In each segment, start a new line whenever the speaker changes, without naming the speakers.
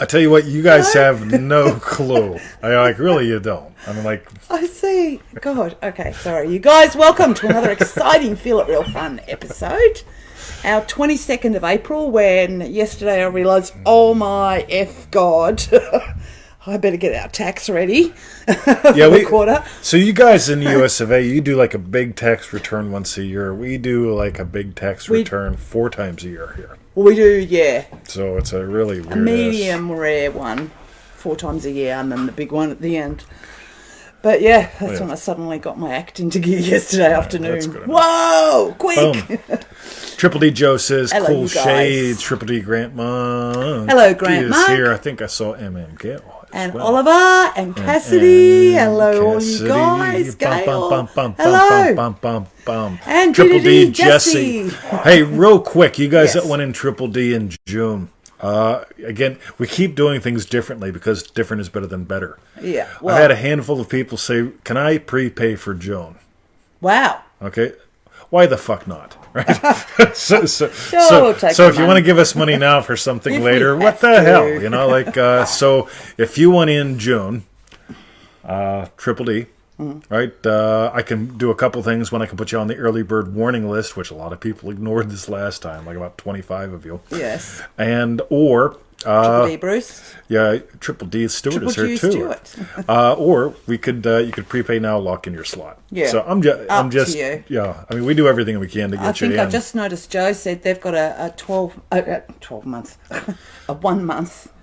I tell you what, you guys have no clue. Really, you don't.
I see. God. Okay, sorry. You guys, welcome to another exciting Feel It Real Fun episode. Our 22nd of April, when yesterday I realised, oh my F God, I better get our tax ready for the quarter.
So you guys in the US of A, you do like a big tax return once a year. We do like a big tax return 4 times a year here.
We do, yeah.
So it's a really weird...
A medium rare one, 4 times a year, and then the big one at the end. But yeah, that's when I suddenly got my act into gear yesterday afternoon. Whoa, quick!
Boom. Triple D Joe says,
hello,
cool shades. Triple D Grant Monk.
Hello, Grant Monk.
Here. I think I saw MMK.
And well. Oliver and Cassidy. Hello, all you guys. Gail. Hello. And Triple D Jesse.
Hey, real quick, you guys that went in Triple D in June. Again, we keep doing things differently because different is better than better.
Yeah. Well,
I had a handful of people say, can I prepay for June?
Wow.
Okay. Why the fuck not? Right? so if you want to give us money now for something later, what the hell? You know, so if you want in June, Triple D, right? I can do a couple things when I can put you on the early bird warning list, which a lot of people ignored this last time, like about 25 of you.
Yes.
Or
Triple D Bruce.
Yeah, Triple D Stewart is here too. Or you could prepay now, lock in your slot.
Yeah.
So I'm just
to you.
Yeah. I mean, we do everything we can to get you in.
I just noticed Joe said they've got a 12 months, a 1 month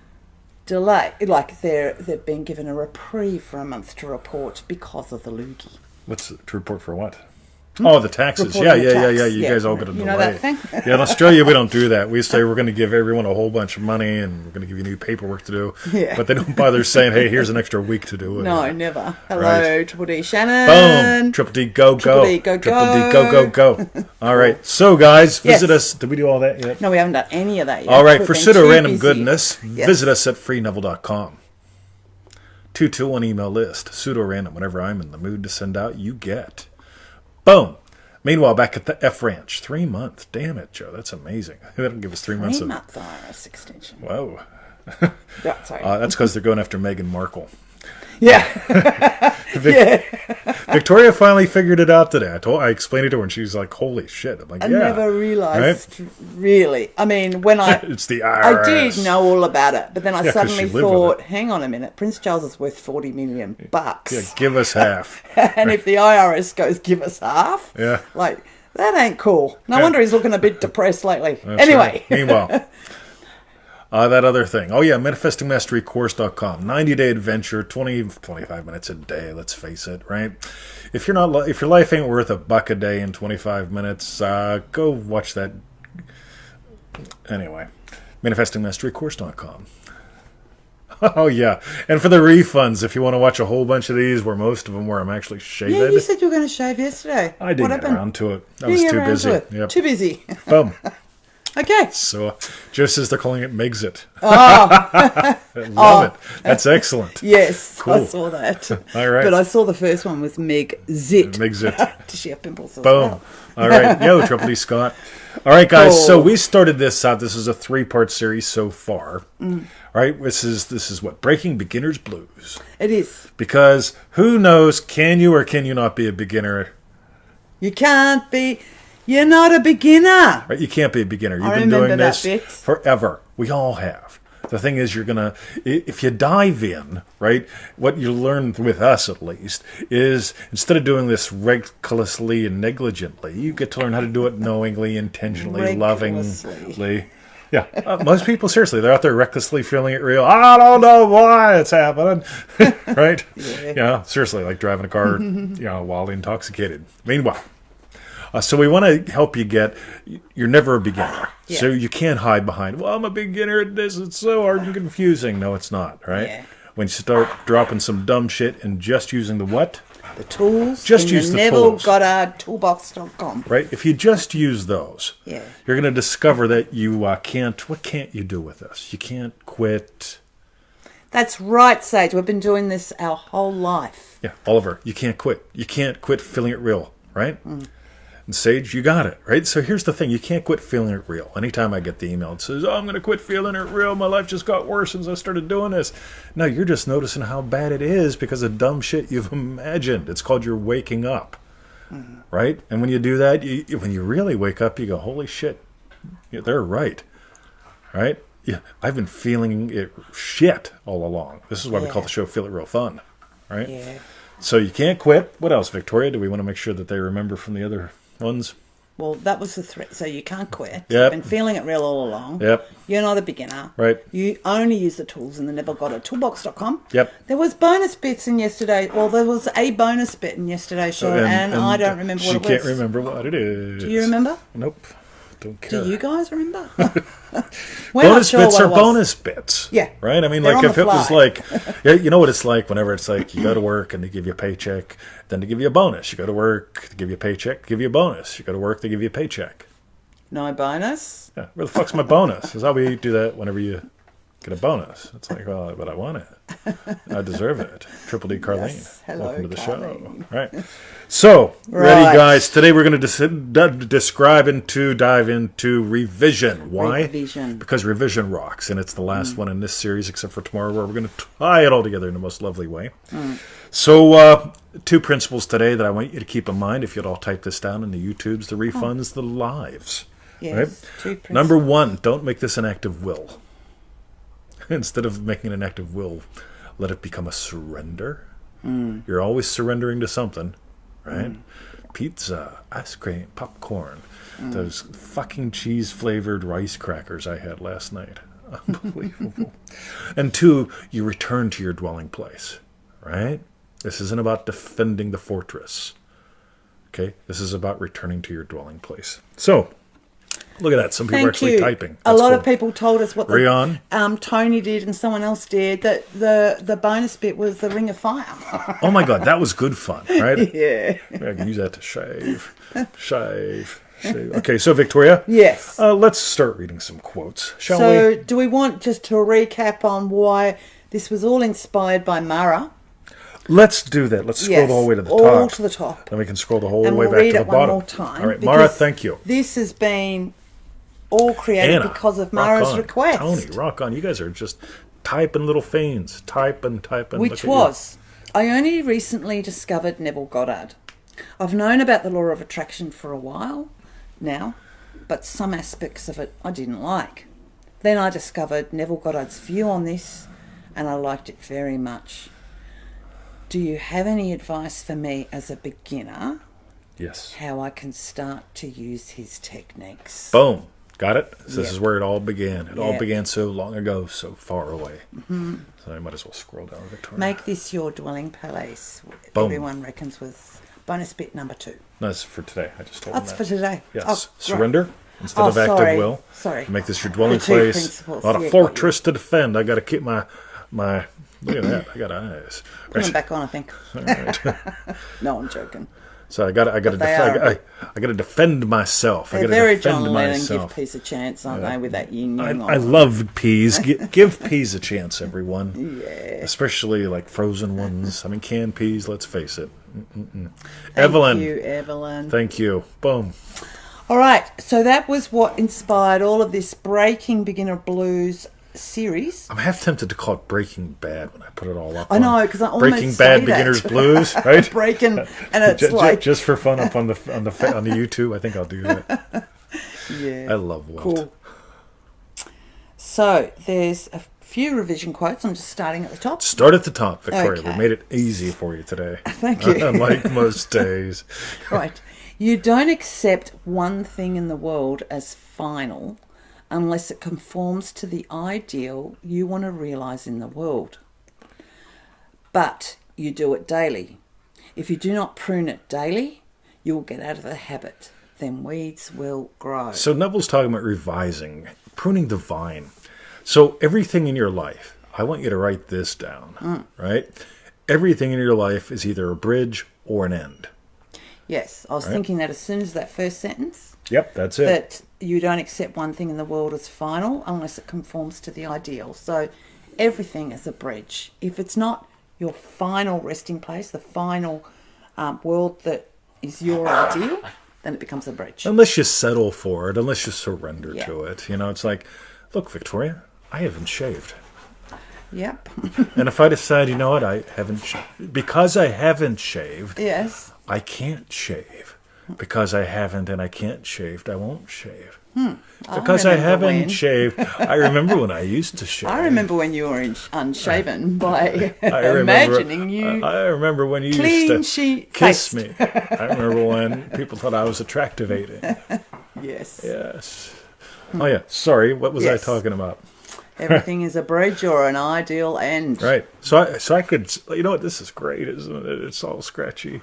delay. Like they've been given a reprieve for a month to report because of the loogie.
To report for what? Oh, the taxes. Yeah. You guys all got a delay.
You know that thing?
Yeah, in Australia, we don't do that. We say we're going to give everyone a whole bunch of money and we're going to give you new paperwork to do.
Yeah.
But they don't bother saying, hey, here's an extra week to do it.
No, never. Hello, Triple D Shannon.
Boom. Triple D, go.
Triple D, go.
Triple D, go. All right. So, guys, visit us. Did we do all that yet?
No, we haven't done any of that yet.
All right. For pseudo-random goodness, visit us at freeneville.com. 221 email list. Pseudo-random. Whenever I'm in the mood to send out, you get. Boom. Meanwhile, back at the F Ranch, 3 months. Damn it, Joe. That's amazing. They don't give us 3 months.
3 month IRS extension.
Whoa.
Yeah, sorry.
That's because they're going after Meghan Markle.
Yeah.
Victoria finally figured it out today. I explained it to her, and she's like, "Holy shit!" I'm like,
I never realised, really. I mean, when
it's the IRS.
I did know all about it, but then I suddenly thought, "Hang on a minute, Prince Charles is worth $40 million.
Yeah, give us half."
And if the IRS goes, "Give us half," like that ain't cool. No wonder he's looking a bit depressed lately.
That's
anyway,
right. Meanwhile. That other thing. Oh, yeah, manifestingmasterycourse.com. 90-day adventure, 25 minutes a day, let's face it, right? If your life ain't worth $1 a day in 25 minutes, go watch that. Anyway, manifestingmasterycourse.com. Oh, yeah. And for the refunds, if you want to watch a whole bunch of these, where most of them where I'm actually shaved.
Yeah, you said you were going to shave yesterday.
I didn't get around to it. I was too busy.
Yep. Too busy.
Boom.
Okay.
So, Joe says they're calling it Megxit.
Oh.
Love it. That's excellent.
Yes,
cool.
I saw that.
All right.
But I saw the first one with Megxit.
Megxit.
Does she have pimples as
Boom.
well?
All right. Yo, Triple D Scott. All right, guys. So we started this out. This is a 3-part series so far. All right. This is what? Breaking Beginner's Blues.
It is.
Because who knows, can you or can you not be a beginner?
You can't be... You're not a beginner.
Right, you can't be a beginner. You've been doing this
bit
forever. We all have. The thing is, if you dive in, right, what you learn with us at least is instead of doing this recklessly and negligently, you get to learn how to do it knowingly, intentionally, lovingly. Yeah, most people, seriously, they're out there recklessly feeling it real. I don't know why it's happening, right? Yeah, seriously, like driving a car, while intoxicated. Meanwhile. So we want to help you you're never a beginner. Yeah. So you can't hide behind, well, I'm a beginner at this, it's so hard and confusing. No, it's not, right? Yeah. When you start dropping some dumb shit and just using the what?
The tools.
Just use the
Neville
tools.
Goddard, TOOLBOX.com.
Right? If you just use those, you're going to discover that you what can't you do with this? You can't quit.
That's right, Sage. We've been doing this our whole life.
Yeah, Oliver, you can't quit. You can't quit feeling it real, right? And Sage, you got it, right? So here's the thing. You can't quit feeling it real. Anytime I get the email that says, oh, I'm going to quit feeling it real. My life just got worse since I started doing this. No, you're just noticing how bad it is because of dumb shit you've imagined. It's called you're waking up, right? And when you do that, when you really wake up, you go, holy shit, yeah, they're right, right? Yeah, I've been feeling it shit all along. This is why we call the show Feel It Real Fun, right?
Yeah.
So you can't quit. What else, Victoria? Do we want to make sure that they remember from the other ones?
Well, that was the threat. So you can't quit.
Yep.
You've been feeling it real all along.
Yep.
You're not a beginner.
Right.
You only use the tools in the Neville Goddard TOOLBOX.com.
Yep.
There was bonus bits in yesterday. Well, there was a bonus bit in yesterday's show, and I don't remember what it was.
She can't remember what it is.
Do you remember?
Nope. Don't care.
Do you guys remember?
Bonus bits are bonus bits.
Yeah.
Right? I mean,
They're
like
on
if
the
it was
fly.
like, yeah, you know what it's like whenever it's like you go to work and they give you a paycheck, then they give you a bonus. You go to work, they give you a paycheck, give you a bonus. You go to work, they give you a paycheck.
No bonus?
Yeah. Where the fuck's my bonus? Is how we do that whenever you get a bonus. It's like, well, but I want it. I deserve it. Triple D Carlene.
Yes. Hello,
Welcome to the
Carlene.
show. Right. So, ready,
Right.
guys. Today we're going to dive into revision. Why?
Revision.
Because revision rocks, and it's the last one in this series, except for tomorrow, where we're going to tie it all together in the most lovely way. So, two principles today that I want you to keep in mind. If you'd all type this down in the YouTubes, the refunds, the lives.
Yes.
Right?
Two principles.
Number one, don't make this an act of will. Instead of making an act of will, let it become a surrender. You're always surrendering to something, right? Pizza, ice cream, popcorn, those fucking cheese-flavored rice crackers I had last night. Unbelievable. And two, you return to your dwelling place, right? This isn't about defending the fortress. Okay? This is about returning to your dwelling place. So, look at that. Some people are actually typing.
A lot of people told us what Tony did and someone else did, that the bonus bit was the Ring of Fire.
Oh my God, that was good fun, right?
Yeah.
I can use that to shave. Shave. Okay, so Victoria.
Yes.
Let's start reading some quotes, shall we?
So, do we want just to recap on why this was all inspired by Mara?
Let's do that. Let's scroll all the way to the top.
All to the top.
Then we can scroll the whole
And
way
we'll
back
read
to the
it one
bottom.
more time,
All right, Mara,
because
thank you.
This has been all created
Anna,
because of
rock
Mara's
on.
request.
Tony, rock on. You guys are just typing little fiends. Typing.
Which was, I only recently discovered Neville Goddard. I've known about the law of attraction for a while now, but some aspects of it I didn't like. Then I discovered Neville Goddard's view on this, and I liked it very much. Do you have any advice for me as a beginner?
Yes.
How I can start to use his techniques?
Boom. Got it? So this
Yep.
is where it all began. It all
Yep.
began so long ago, so far away. So I might as well scroll down, Victoria.
Make this your dwelling place.
Boom.
Everyone reckons with bonus bit number 2.
No, that's for today. I just told them
That's
that.
for today.
Yes.
Oh, right.
Surrender instead of active
sorry.
will.
Sorry.
Make this your dwelling
The two
place.
principles.
Not a
Yeah,
fortress to defend. I got to keep my. Look at that. I got eyes.
Put them back on, I think.
All right.
No, I'm joking.
So I got to defend myself.
They're
I got to
very
defend
John Lennon, give
myself.
peace a chance, aren't they, with that yin yang?
I love peas. Give peas a chance, everyone.
Yeah.
Especially like frozen ones. I mean, canned peas. Let's face it. Evelyn.
Thank you, Evelyn.
Thank you. Boom.
All right, so that was what inspired all of this Breaking Beginner Blues series.
I'm half tempted to call it Breaking Bad when I put it all up.
I know, because I almost
Breaking
say
Bad
that.
Beginner's Blues, right?
Breaking, and it's like
just for fun up on the YouTube. I think I'll do that.
yeah,
I love Walt.
cool. So there's a few revision quotes. I'm just starting at the top.
Start at the top, Victoria.
Okay.
We made it easy for you today.
Thank you.
Unlike most days.
Right. You don't accept one thing in the world as final unless it conforms to the ideal you want to realize in the world. But you do it daily. If you do not prune it daily, you will get out of the habit. Then weeds will grow.
So Neville's talking about revising, pruning the vine. So everything in your life, I want you to write this down, right? Everything in your life is either a bridge or an end.
Yes, I was thinking that as soon as that first sentence.
Yep, that's it.
That you don't accept one thing in the world as final unless it conforms to the ideal. So everything is a bridge. If it's not your final resting place, the final world that is your ideal, then it becomes a breach.
Unless you settle for it, unless you surrender
Yeah.
to it. You know, it's like, look, Victoria, I haven't shaved.
Yep.
And if I decide, you know what, because I haven't shaved,
Yes.
I can't shave. Because I haven't and I can't shave, I won't shave. Because I
remember
haven't
when.
shaved, I remember when I used to shave.
I remember when you were unshaven by
I
imagining you
I remember when you
clean
used to
sheet
kiss
faced.
me. I remember when people thought I was attractivating.
Yes.
Yes. Oh yeah. Sorry. What was
Yes.
I talking about?
Everything is a bridge or an ideal end.
Right. So I could. You know what? This is great, isn't it? It's all scratchy.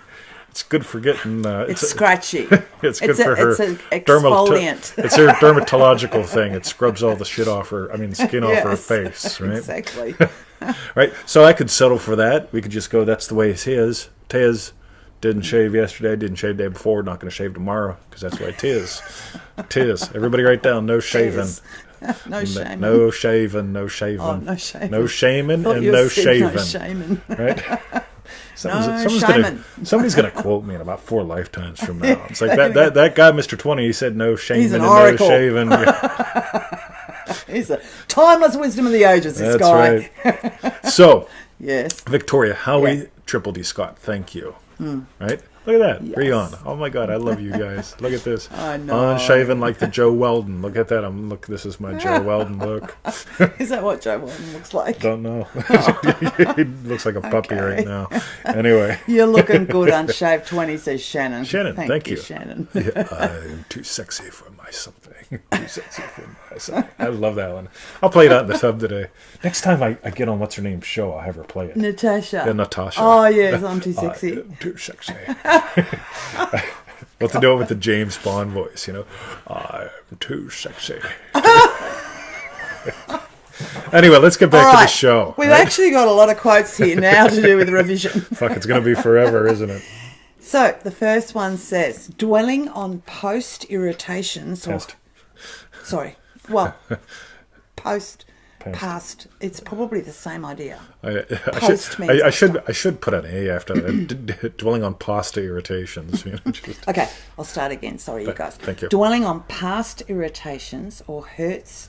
It's good for getting.
It's scratchy.
It's good for her.
It's an exfoliant.
It's her dermatological thing. It scrubs all the shit off her. I mean, skin off her
Yes.
face. Right.
Exactly.
Right. So I could settle for that. We could just go. That's the way it is. Tis. Didn't shave yesterday. Didn't shave the day before. Not going to shave tomorrow because that's the way it is. Tis. Everybody write down. No shaving.
Tis. No shaming.
No shaving. No shaving.
Oh, no shaming.
No shaming
Thought
and
you
no
said
shaving.
No shaming.
Right?
No shaming.
Somebody's gonna quote me in about 4 lifetimes from now. It's like that guy, Mr. 20. He said no shaming
He's an
and
oracle.
no shaving.
He's a timeless wisdom of the ages, this
That's
guy.
right. So,
Yes.
Victoria Howie,
Yeah.
Triple D Scott, thank you. Right? Look at that.
Yes.
Rion. Oh my God, I love you guys. Look at this.
I know.
Unshaven like the Joe Weldon. Look at that. This is my Joe Weldon look.
Is that what Joe Weldon looks like?
Don't know. He looks like a puppy
Okay.
right now. Anyway.
You're looking good, unshaved 20, says Shannon.
Shannon, thank you.
Shannon.
Yeah, I'm too sexy for my something. Too sexy for my something. I love that one. I'll play it out in the tub today. Next time I get on what's her name's show, I'll have her play it.
Natasha.
Yeah, Natasha.
Oh, yes, I'm too sexy.
I'm too sexy. We'll have to do it with the James Bond voice, you know. I'm too sexy. Anyway, let's get back
All
to
right.
the show.
We've
right?
actually got a lot of quotes here now to do with revision.
Fuck, it's going to be forever, isn't it?
So, the first one says, dwelling on post-irritations or...
Past.
Sorry. Well, past. It's probably the same idea. Post means
I should put an A after that. Dwelling on pasta irritations. You know, just,
Okay, I'll start again. Sorry, you guys.
Thank you.
Dwelling on past irritations or hurts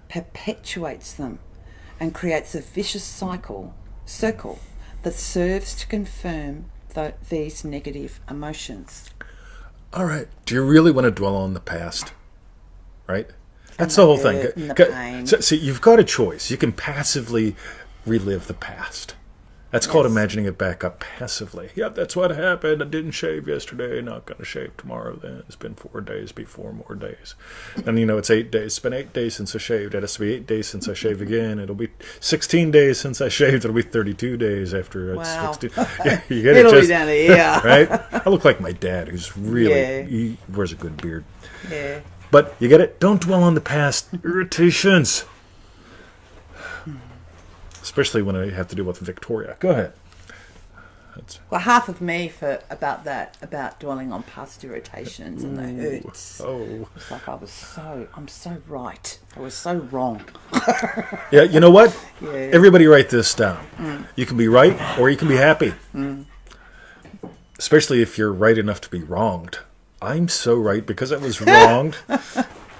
perpetuates them and creates a vicious circle that serves to confirm these negative emotions.
all right. Do you really want to dwell on the past? Right? That's the whole thing.
hurt and the pain.
So, see, you've got a choice. You can passively relive the past. That's called imagining it back up passively. Yep, that's what happened. I didn't shave yesterday. Not going to shave tomorrow then. It's been 4 days. Be 4 more days. And, you know, it's 8 days. It's been 8 days since I shaved. It has to be 8 days since I shave again. It'll be 16 days since I shaved. It'll be 32 days after
Wow.
it's 16. Yeah, you get
It'll
it.
be down to here.
Right? I look like my dad, who's really,
Yeah.
he wears a good beard.
Yeah.
But you get it? Don't dwell on the past irritations. Especially when I have to deal with Victoria. Go ahead.
Well, half of me about dwelling on past irritations and the hurts.
Oh.
It's like I'm so right. I was so wrong.
Yeah, you know what?
Yeah.
Everybody write this down. You can be right or you can be happy. Especially if you're right enough to be wronged. I'm so right because I was wronged.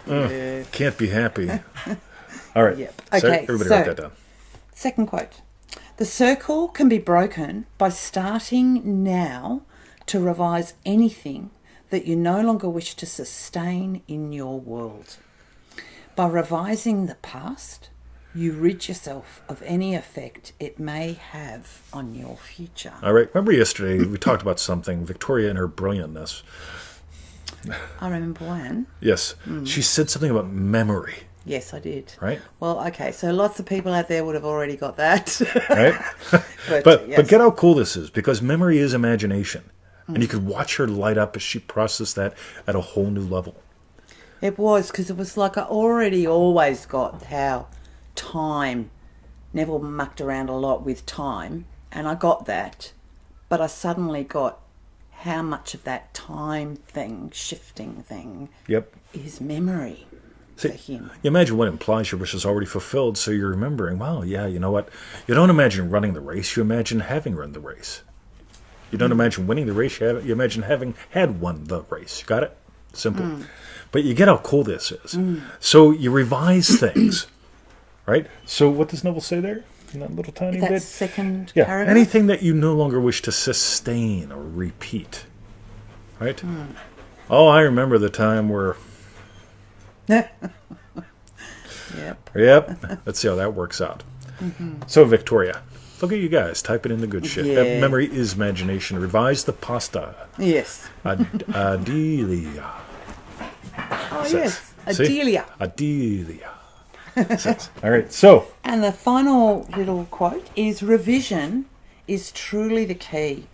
Yeah.
Can't be happy. All right.
Yep.
So
Okay,
everybody
so-
write that down.
Second quote. The circle can be broken by starting now to revise anything that you no longer wish to sustain in your world. By revising the past, you rid yourself of any effect it may have on your future.
All right. Remember yesterday we talked about something, Victoria and her brilliantness.
I remember when.
Yes. She said something about memory.
Yes, I did.
Right?
Well, okay, so lots of people out there would have already got that.
Right?
But
But get how cool this is, because memory is imagination. And you could watch her light up as she processed that at a whole new level.
It was, because it was like I already always got how time, Neville mucked around a lot with time, and I got that. But I suddenly got how much of that time thing, shifting thing,
Yep.
is memory for him.
You imagine what implies your wish is already fulfilled, so you're remembering, wow, yeah, you know what? You don't imagine running the race, you imagine having run the race. You don't imagine winning the race. You imagine having had won the race. You got it? Simple. But you get how cool this is. So you revise things, right? So what does Neville say there in that little tiny
That
bit?
second
Yeah,
paragraph?
anything that you no longer wish to sustain or repeat, right? Oh, I remember the time where... Yep. Let's see how that works out. So, Victoria, look at you guys typing in the good shit.
Yeah.
Memory is imagination. Revise the pasta.
Yes.
Adelia.
Oh,
Says.
yes.
See?
Adelia.
Adelia. Says. All right, so...
And the final little quote is, revision is truly the key,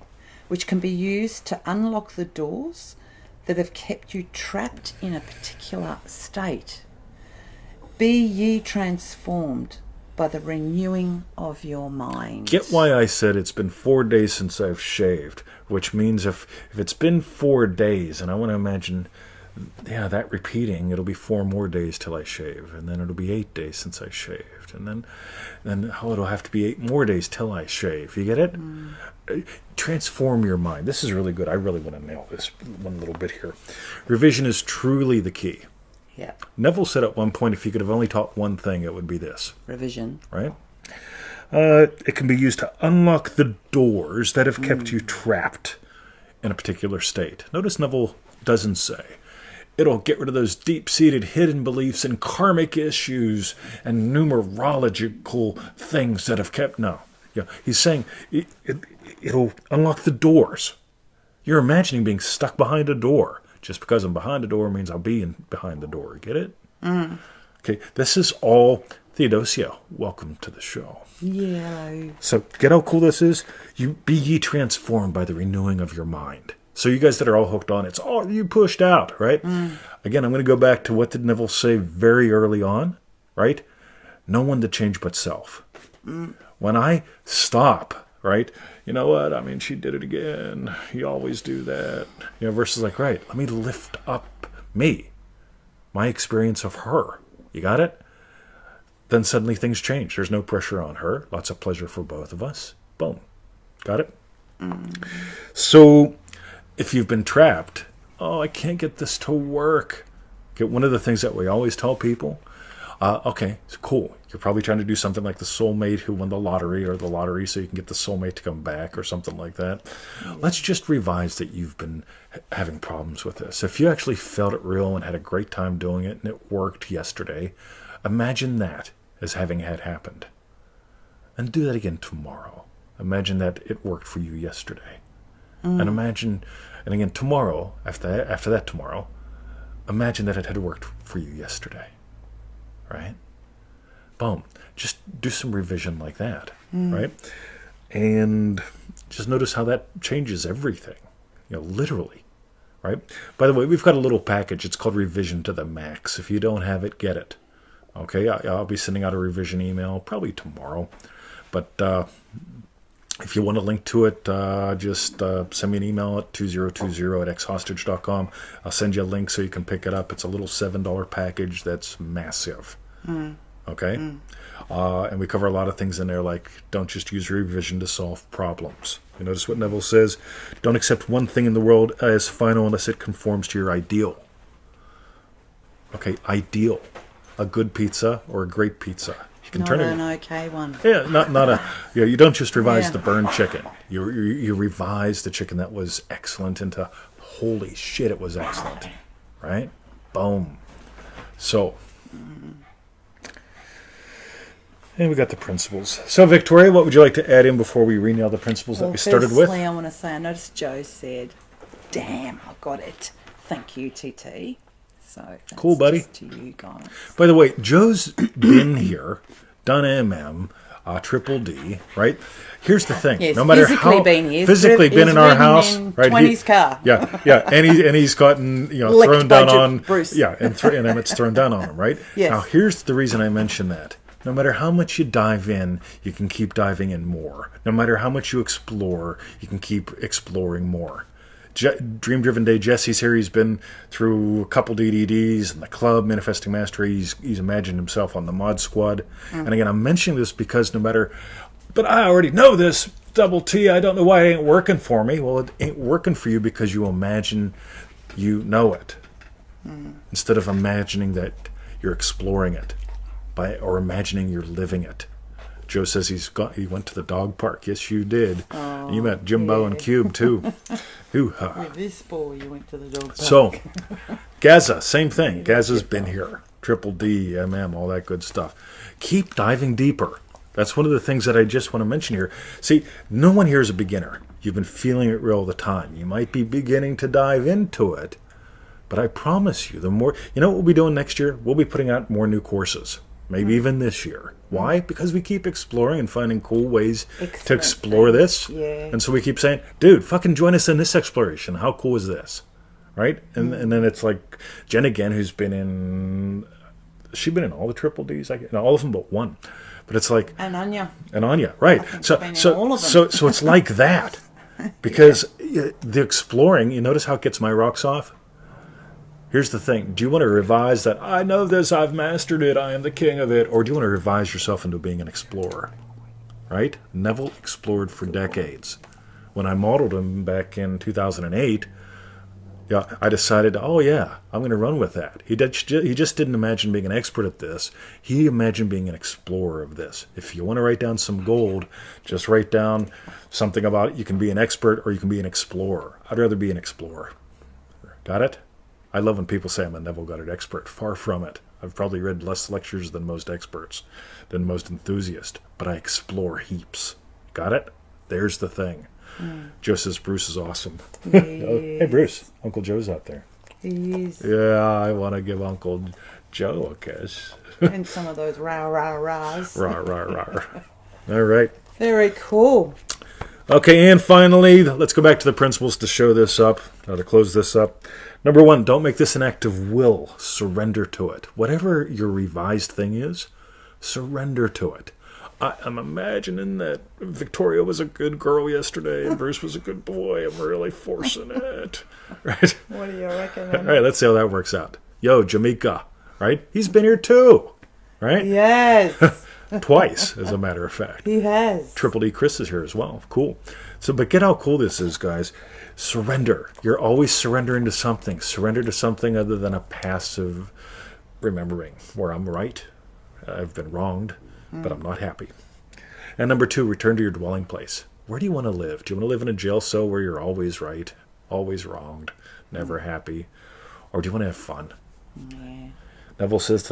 which can be used to unlock the doors that have kept you trapped in a particular state. Be ye transformed by the renewing of your mind.
Get why I said it's been 4 days since I've shaved, which means if it's been 4 days, and I want to imagine, that repeating, it'll be 4 more days till I shave, and then it'll be 8 days since I shaved, and then it'll have to be 8 more days till I shave. You get it? Transform your mind. This is really good. I really want to nail this one little bit here. Revision is truly the key.
Yeah.
Neville said at one point, if you could have only taught one thing, it would be this.
Revision.
Right? It can be used to unlock the doors that have kept you trapped in a particular state. Notice Neville doesn't say, it'll get rid of those deep-seated hidden beliefs and karmic issues and numerological things that have kept... No. He's saying it'll unlock the doors. You're imagining being stuck behind a door. Just because I'm behind the door means I'll be behind the door. Get it? Okay, this is all Theodosia. Welcome to the show.
Yeah.
So get how cool this is? Be ye transformed by the renewing of your mind. So you guys that are all hooked on, it's you pushed out, right? Again, I'm going to go back to what did Neville say very early on, right? No one to change but self. When I stop, right? You know what? I mean, she did it again. You always do that. Versus like, right, let me lift up me, my experience of her. You got it? Then suddenly things change. There's no pressure on her. Lots of pleasure for both of us. Boom. Got it? So if you've been trapped, I can't get this to work. Okay, one of the things that we always tell people, okay, it's cool. You're probably trying to do something like the soulmate who won the lottery so you can get the soulmate to come back or something like that. Let's just revise that you've been having problems with this. If you actually felt it real and had a great time doing it and it worked yesterday, imagine that as having had happened. And do that again tomorrow. Imagine that it worked for you yesterday. And imagine, and again tomorrow, after that tomorrow, imagine that it had worked for you yesterday. Right? Boom. Just do some revision like that, right? And just notice how that changes everything, literally, right? By the way, we've got a little package. It's called Revision to the Max. If you don't have it, get it. Okay, I'll be sending out a revision email probably tomorrow. But if you want a link to it, just send me an email at 2020@xhostage.com. I'll send you a link so you can pick it up. It's a little $7 package that's massive. Okay? And we cover a lot of things in there, like don't just use revision to solve problems. You notice what Neville says? Don't accept one thing in the world as final unless it conforms to your ideal. Okay, ideal. A good pizza or a great pizza. You can turn it.
An okay one.
Yeah, not a. You don't just revise the burned chicken. You revise the chicken that was excellent into holy shit, it was excellent, right? Boom. So, and we got the principles. So, Victoria, what would you like to add in before we re-nail the principles that we started with?
Firstly, I want to say, I noticed Joe said, "Damn, I got it. Thank you, TT." So that's
cool, buddy.
To you guys.
By the way, Joe's been here, done Triple D, right? Here's the thing:
Yes,
no matter how physically been in our house, right?
20's car.
Yeah, and he's gotten thrown down on
Bruce.
and it's thrown down on him, right?
Yes.
Now here's the reason I mention that. No matter how much you dive in, you can keep diving in more. No matter how much you explore, you can keep exploring more. Dream Driven Day, Jesse's here. He's been through a couple DDDs and the club, Manifesting Mastery. He's imagined himself on the Mod Squad. And again, I'm mentioning this because but I already know this. double T, I don't know why it ain't working for me. Well, it ain't working for you because you imagine you know it. Instead of imagining that you're exploring it or imagining you're living it. Joe says he went to the dog park. Yes, you did.
Oh,
And you met Jimbo and Cube, too. Hoo-ha.
With this boy, you went to the dog park.
So, Gaza, same thing. Gaza's been here. Triple D, MM, all that good stuff. Keep diving deeper. That's one of the things that I just want to mention here. See, no one here is a beginner. You've been feeling it real all the time. You might be beginning to dive into it, but I promise you, the more... You know what we'll be doing next year? We'll be putting out more new courses. Maybe even this year. Why? Because we keep exploring and finding cool ways to explore this.
Yeah.
And so we keep saying, dude, fucking join us in this exploration. How cool is this? Right? And then it's like Jen again, who's been in... She's been in all the triple Ds, all of them but one. But it's like...
And Anya.
Right.
So
it's like that. Because the exploring, you notice how it gets my rocks off? Here's the thing. Do you want to revise that, I know this, I've mastered it, I am the king of it? Or do you want to revise yourself into being an explorer? Right? Neville explored for decades. When I modeled him back in 2008, I decided, I'm going to run with that. He just didn't imagine being an expert at this. He imagined being an explorer of this. If you want to write down some gold, just write down something about it. You can be an expert or you can be an explorer. I'd rather be an explorer. Got it? I love when people say I'm a Neville Goddard expert. Far from it. I've probably read less lectures than most experts, than most enthusiasts, but I explore heaps. Got it? There's the thing. Joe says Bruce is awesome.
Yes.
Hey, Bruce. Uncle Joe's out there.
He is.
Yeah, I want to give Uncle Joe a kiss.
And some of those rah-rah-rahs.
Rah. All right.
Very cool.
Okay, and finally, let's go back to the principles to show this up, to close this up. Number 1, don't make this an act of will. Surrender to it. Whatever your revised thing is, surrender to it. I'm imagining that Victoria was a good girl yesterday and Bruce was a good boy. I'm really forcing it. Right?
What do you reckon?
All right, let's see how that works out. Yo, Jamaica, right? He's been here too, right?
Yes.
Twice, as a matter of fact.
He has.
Triple D Chris is here as well. Cool. So, but get how cool this is, guys. Surrender. You're always surrendering to something. Surrender to something other than a passive remembering where I'm right. I've been wronged, but I'm not happy. And number 2, return to your dwelling place. Where do you want to live? Do you want to live in a jail cell where you're always right, always wronged, never happy? Or do you want to have fun?
Yeah.
Neville says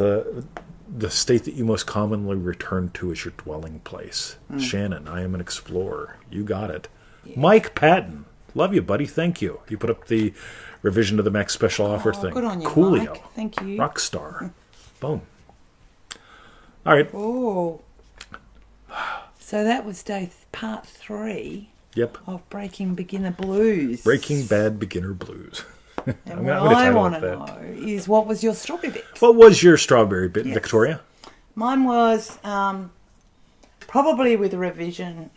the state that you most commonly return to is your dwelling place. Shannon, I am an explorer. You got it. Yeah. Mike Patton. Love you, buddy. Thank you. You put up the revision to the Max special offer thing.
Good on you,
Coolio.
Mike. Thank you.
Rockstar. Boom. All right.
Oh. So that was part 3
Yep.
of Breaking Beginner Blues.
Breaking Bad Beginner Blues.
And what I want to know is, what was your strawberry bit?
What was your strawberry bit,
Yes.
Victoria?
Mine was probably with a revision.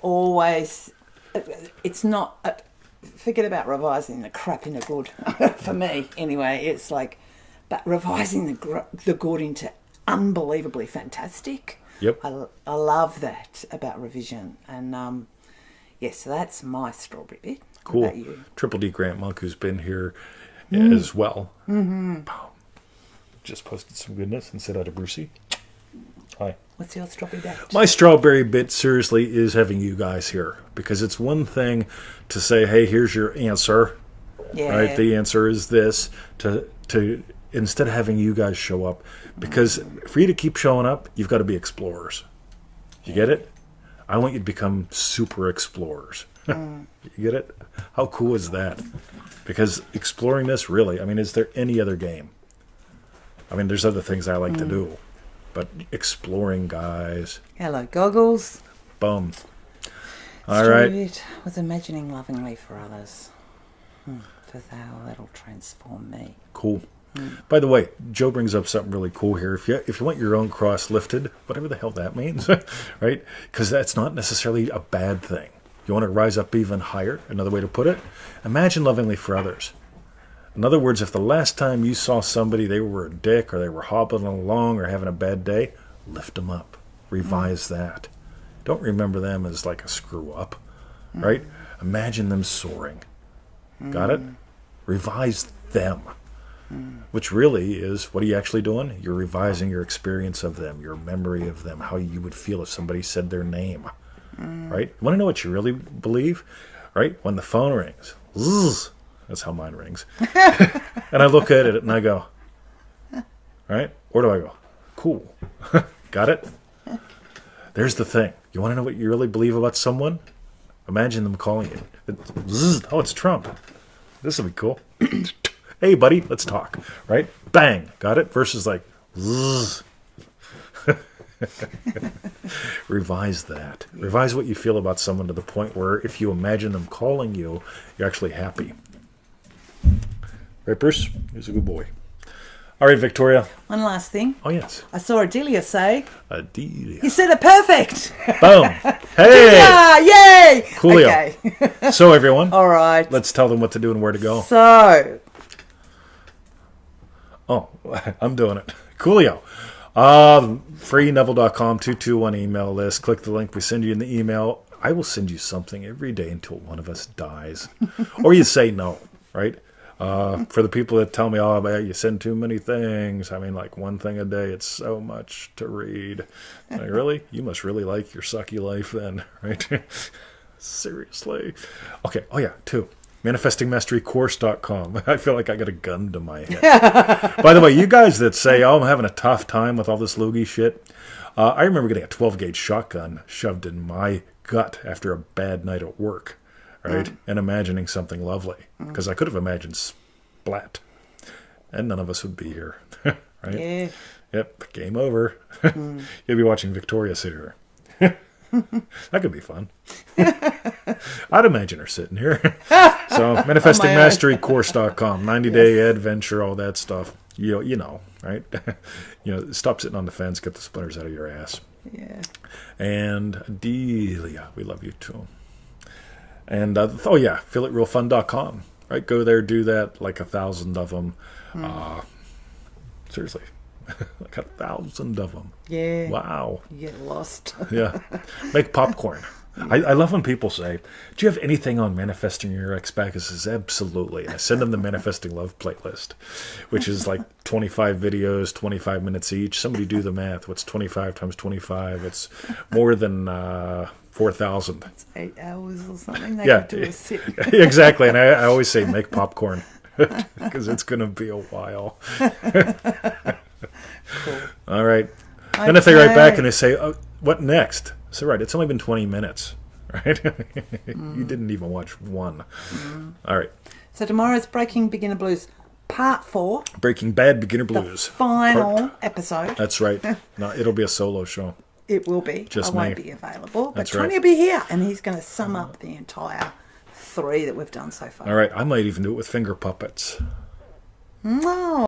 Always, it's not. Forget about revising the crap into good. For me, anyway, it's like, but revising the good into unbelievably fantastic.
Yep.
I love that about revision, and yes, so that's my strawberry bit.
Cool.
What about you?
Triple D Grant Monk, who's been here as well. Mm-hmm. Just posted some goodness and said hi to Brucey. Hi.
What's your strawberry bit?
My strawberry bit, seriously, is having you guys here. Because it's one thing to say, hey, here's your answer.
Yeah.
Right? The answer is this. To instead of having you guys show up. Because for you to keep showing up, you've got to be explorers. You get it? I want you to become super explorers. You get it? How cool is that? Because exploring this, really, I mean, is there any other game? I mean, there's other things I like to do. But exploring, guys.
Hello, goggles.
Boom. All right.
Bit was imagining lovingly for others. For that'll transform me.
Cool. By the way, Joe brings up something really cool here. If you want your own cross lifted, whatever the hell that means, right? Because that's not necessarily a bad thing. You want to rise up even higher, another way to put it? Imagine lovingly for others. In other words, if the last time you saw somebody, they were a dick or they were hobbling along or having a bad day, lift them up. Revise that. Don't remember them as like a screw up, right? Imagine them soaring. Got it? Revise them. Which really is, what are you actually doing? You're revising your experience of them, your memory of them, how you would feel if somebody said their name. Right? You want to know what you really believe? Right? When the phone rings. Zzz, that's how mine rings. And I look at it and I go, right? Or do I go, cool. Got it? There's the thing. You want to know what you really believe about someone? Imagine them calling you. Oh, it's Trump. This will be cool. Hey, buddy, let's talk. Right? Bang. Got it? Versus like, zzz. Revise that. Revise what you feel about someone to the point where if you imagine them calling you, you're actually happy. Right, Bruce? He's a good boy. All right, Victoria.
One last thing.
Oh, yes.
I saw Adelia say.
Adelia.
You said it perfect.
Boom. Hey.
Yeah, yay.
Coolio.
Okay.
So, everyone.
All right.
Let's tell them what to do and where to go.
So.
Oh, I'm doing it. Coolio. Free Neville.com 221 email list. Click the link we send you in the email. I will send you something every day until one of us dies. Or you say no, right? For the people that tell me, oh, you send too many things. I mean, like one thing a day, it's so much to read. Like, really? You must really like your sucky life then, right? Seriously. Okay. Oh, yeah. 2. ManifestingMasteryCourse.com. I feel like I got a gun to my head. By the way, you guys that say, oh, I'm having a tough time with all this loogie shit, I remember getting a 12-gauge shotgun shoved in my gut after a bad night at work, right? And imagining something lovely. Because I could have imagined splat. And none of us would be here, right?
Yeah.
Yep, game over. You'll be watching Victoria sit here. That could be fun. I'd imagine her sitting here. So, ManifestingMasteryCourse.com, 90-day adventure, all that stuff. You know, right? Stop sitting on the fence, get the splinters out of your ass.
Yeah.
And Delia, we love you too. And, feelitrealfun.com, right? Go there, do that, like 1,000 of them. Seriously. Like 1,000 of them.
Yeah.
Wow.
You get lost.
Yeah. Make popcorn. I love when people say, do you have anything on manifesting your ex-back? I says, absolutely. And I send them the Manifesting Love playlist, which is like 25 videos, 25 minutes each. Somebody do the math. What's 25 times 25? It's more than 4,000.
It's 8 hours or something.
Yeah.
Could do a sit.
Exactly. And I always say, make popcorn because it's going to be a while.
Cool.
All right. Then if they write back and they say, oh, what next? I say, right, it's only been 20 minutes, right? You didn't even watch one. All right.
So tomorrow's Breaking Beginner Blues Part 4.
Breaking Bad Beginner Blues.
Final episode.
That's right. No, it'll be a solo show.
It will be.
Just
I won't
me.
be available. But
That's
Tony
right.
will be here and he's going to sum up the entire 3 that we've done so far.
All right. I might even do it with finger puppets.
No.